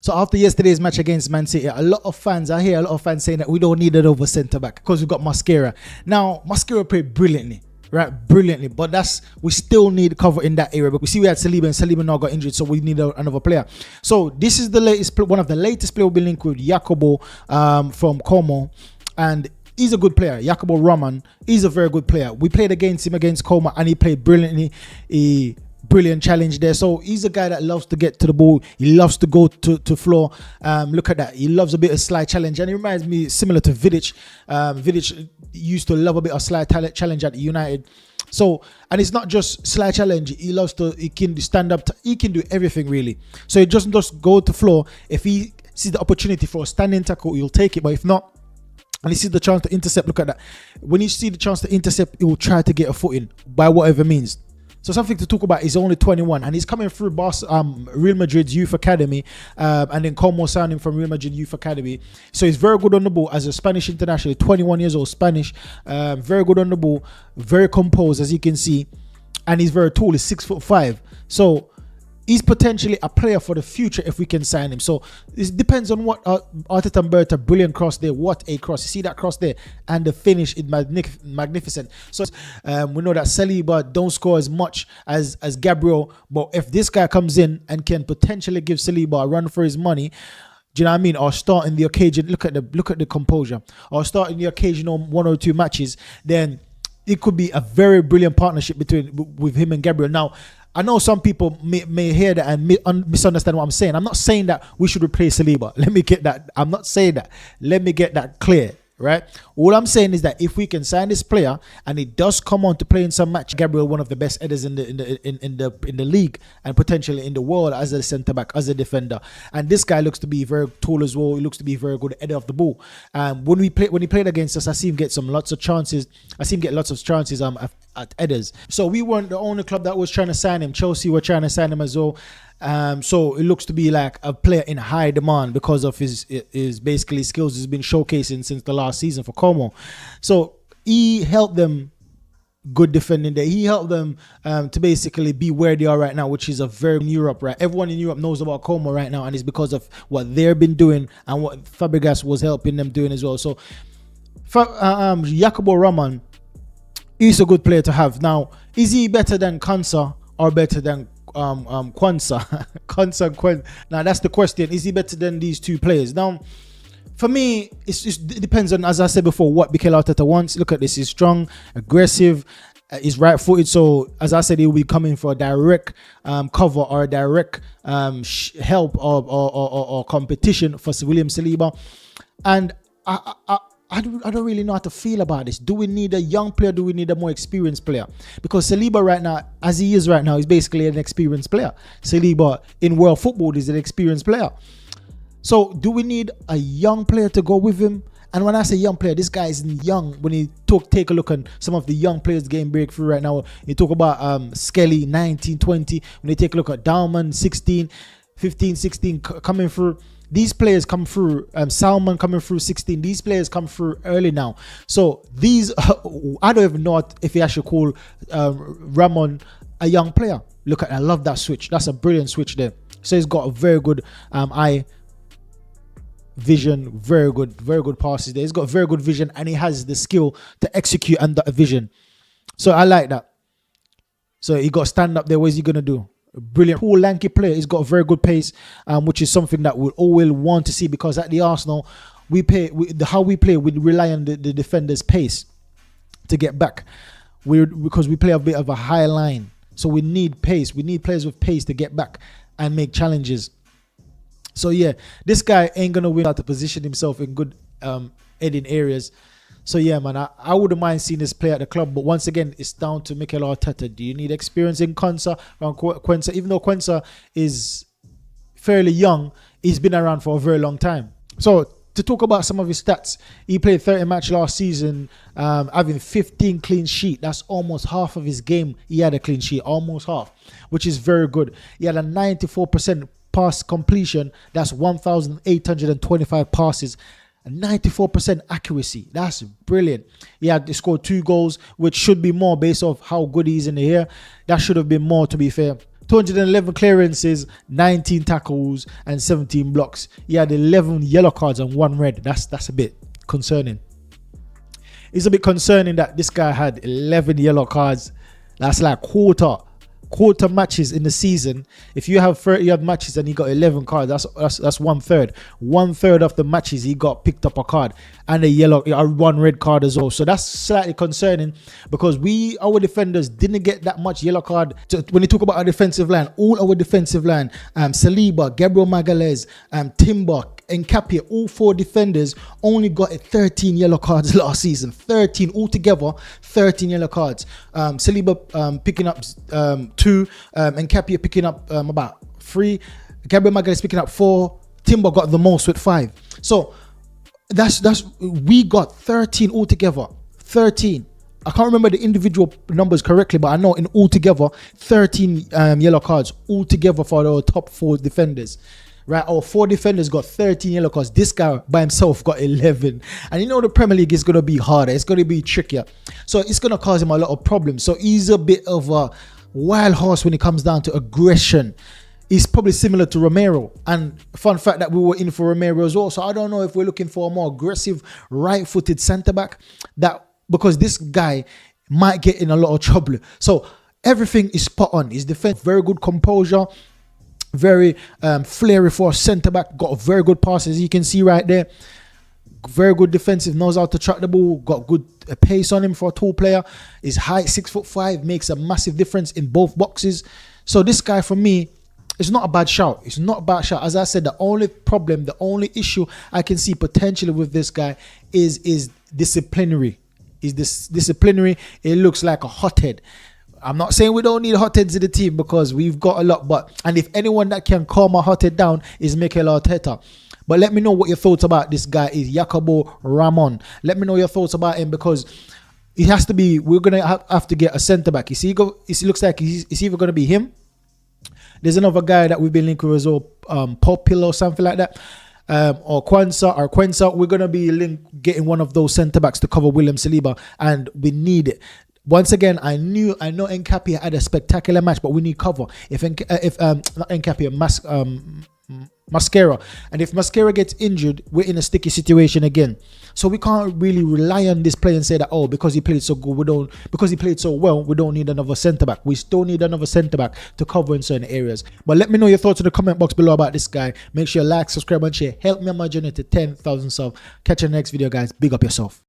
So after yesterday's match against Man City, I hear a lot of fans saying that we don't need another centre back because we've got Mosquera. Now, Mosquera played brilliantly, right? Brilliantly, but we still need cover in that area. But we see we had Saliba, and Saliba now got injured, so we need another player. So this is one of the latest players we've been linked with, Jacobo from Como, and he's a good player. Jacobo Ramón, he's a very good player. We played against him against Como, and he played brilliantly. Brilliant challenge there. So he's a guy that loves to get to the ball. He loves to go to floor. Look at that. He loves a bit of slide challenge, and it reminds me similar to Vidic. Vidic used to love a bit of slide challenge at United. So, and it's not just slide challenge. He can stand up. He can do everything really. So he doesn't just go to floor. If he sees the opportunity for a standing tackle, he'll take it. But if not, and he sees the chance to intercept, look at that. When you see the chance to intercept, he will try to get a foot in by whatever means. So something to talk about. He's only 21 and he's coming through Real Madrid's youth academy, and then Como signed him from Real Madrid youth academy. So he's very good on the ball as a Spanish international, 21 years old, Spanish, very good on the ball, very composed as you can see, and he's very tall. He's 6'5". So he's potentially a player for the future if we can sign him. So it depends on what Arteta and Berta, brilliant cross there. What a cross. You see that cross there? And the finish is magnificent. So we know that Saliba don't score as much as Gabriel. But if this guy comes in and can potentially give Saliba a run for his money, do you know what I mean? Or start in the occasion, look at the composure. Or start in the occasional 1 or 2 matches, then it could be a very brilliant partnership with him and Gabriel. Now, I know some people may hear that and misunderstand what I'm saying. I'm not saying that we should replace Saliba. Let me get that. I'm not saying that. Let me get that clear, right? All I'm saying is that if we can sign this player and he does come on to play in some match, Gabriel, one of the best headers in the league and potentially in the world as a centre back, as a defender, and this guy looks to be very tall as well. He looks to be a very good header of the ball. When he played against us, I see him get lots of chances. At headers. So we weren't the only club that was trying to sign him. Chelsea were trying to sign him as well. So it looks to be like a player in high demand because of his basically skills he's been showcasing since the last season for Como. So he helped them good defending there. He helped them to basically be where they are right now, which is in Europe, right? Everyone in Europe knows about Como right now, and it's because of what they've been doing and what Fabregas was helping them doing as well. So Jacobo Ramón, he's a good player to have. Now, is he better than Konsa or better than Kwanzaa? Konsa. Now, that's the question. Is he better than these two players? Now, for me, it depends on, as I said before, what Mikel Arteta wants. Look at this. He's strong, aggressive, he's right-footed. So, as I said, he will be coming for a direct cover or a direct help or competition for William Saliba. And I don't really know how to feel about this. Do we need a young player? Do we need a more experienced player? Because Saliba right now, as he is right now, is basically an experienced player. Saliba in world football is an experienced player. So do we need a young player to go with him? And when I say young player, this guy isn't young. When you take a look at some of the young players getting breakthrough right now, you talk about Skelly, 19, 20. When you take a look at Dauman, 16, 15, 16 coming through. These players come through, Salman coming through 16. These players come through early now. So these, I don't even know if you actually call Ramon a young player. Look at, I love that switch. That's a brilliant switch there. So he's got a very good eye vision, very good passes there. He's got very good vision and he has the skill to execute under a vision. So I like that. So he got to stand up there. What is he going to do? Brilliant, tall, lanky player. He's got a very good pace, which is something that we'll always want to see, because at the Arsenal, we rely on the defender's pace to get back. Because we play a bit of a high line, so we need pace. We need players with pace to get back and make challenges. So yeah, this guy ain't gonna win out to position himself in good heading areas. So yeah, man, I wouldn't mind seeing this play at the club. But once again, it's down to Mikel Arteta. Do you need experience in Konsa? Even though Konsa is fairly young, he's been around for a very long time. So to talk about some of his stats, he played 30 matches last season, having 15 clean sheet. That's almost half of his game. He had a clean sheet, almost half, which is very good. He had a 94% pass completion. That's 1,825 passes. 94% accuracy. That's brilliant. He scored 2 goals, which should be more based off how good he is in the air. That should have been more, to be fair. 211 clearances, 19 tackles, and 17 blocks. He had 11 yellow cards and 1 red. That's a bit concerning. It's a bit concerning that this guy had 11 yellow cards. That's like quarter matches in the season. If you have 30 odd matches and he got 11 cards, that's 1/3. 1/3 of the matches he got picked up a card and a 1 red card as well. So that's slightly concerning because our defenders didn't get that much yellow card. So when you talk about our defensive line, all our defensive line, Saliba, Gabriel Magalhaes, Timber, and Capia, all 4 defenders only got 13 yellow cards last season. 13 altogether, 13 yellow cards. Saliba picking up 2, and Capia picking up about 3. Gabriel Magalhaes picking up 4. Timber got the most with 5. So we got 13 altogether. 13. I can't remember the individual numbers correctly, but I know in altogether 13 yellow cards altogether for our top 4 defenders. Right, our 4 defenders got 13 yellow cards. This guy by himself got 11. And you know the Premier League is going to be harder. It's going to be trickier. So it's going to cause him a lot of problems. So he's a bit of a wild horse when it comes down to aggression. He's probably similar to Romero. And fun fact that we were in for Romero as well. So I don't know if we're looking for a more aggressive right-footed centre-back. Because this guy might get in a lot of trouble. So everything is spot on. His defense, very good composure. Very flary for a centre back. Got very good passes, you can see right there. Very good defensive, knows how to track the ball. Got good pace on him for a tall player. His height, 6'5", makes a massive difference in both boxes. So this guy for me, it's not a bad shout. It's not a bad shout. As I said, the only problem, the only issue I can see potentially with this guy is disciplinary. Disciplinary. It looks like a hothead. I'm not saying we don't need hotheads in the team because we've got a lot, and if anyone that can calm a hothead down is Mikel Arteta. But let me know what your thoughts about this guy is, Jacobo Ramón. Let me know your thoughts about him because it has to be, we're going to have to get a centre-back. It looks like it's either going to be him. There's another guy that we've been linked with as well, Popil or something like that. Or Quensa. We're going to be getting one of those centre-backs to cover William Saliba, and we need it. Once again, I know Nkapia had a spectacular match, but we need cover. If not Nkapia, Mosquera, and if Mosquera gets injured, we're in a sticky situation again. So we can't really rely on this player and say that because he played so good, because he played so well, we don't need another centre back. We still need another centre back to cover in certain areas. But let me know your thoughts in the comment box below about this guy. Make sure you like, subscribe, and share. Help me on my journey to 10,000 subs. Catch you in the next video, guys. Big up yourself.